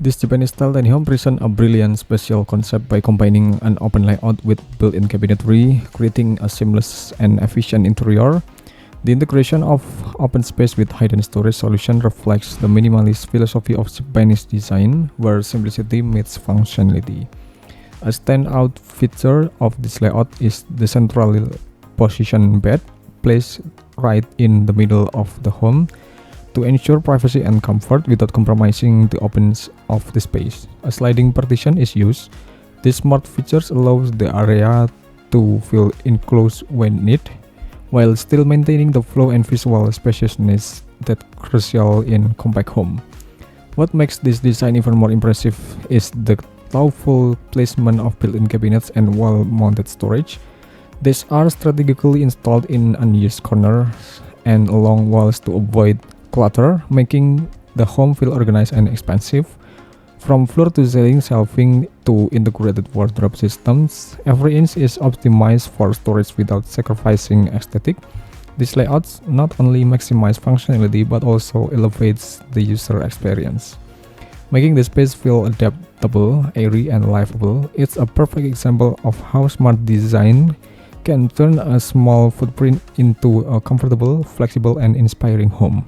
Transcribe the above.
This Japanese-style tiny home presents a brilliant spatial concept by combining an open layout with built-in cabinetry, creating a seamless and efficient interior. The integration of open space with hidden storage solution reflects the minimalist philosophy of Japanese design, where simplicity meets functionality. A standout feature of this layout is the centrally positioned bed, placed right in the middle of the home to ensure privacy and comfort without compromising the openness of the space. A sliding partition is used. This smart features allows the area to feel enclosed when needed, while still maintaining the flow and visual spaciousness that crucial in compact home. What makes this design even more impressive is the thoughtful placement of built-in cabinets and wall-mounted storage. These are strategically installed in unused corners and along walls to avoid clutter, making the home feel organized and expansive. From floor to ceiling shelving to integrated wardrobe systems, every inch is optimized for storage without sacrificing aesthetic. These layouts not only maximize functionality but also elevates the user experience, making the space feel adaptable, airy, and livable. It's a perfect example of how smart design can turn a small footprint into a comfortable, flexible, and inspiring home.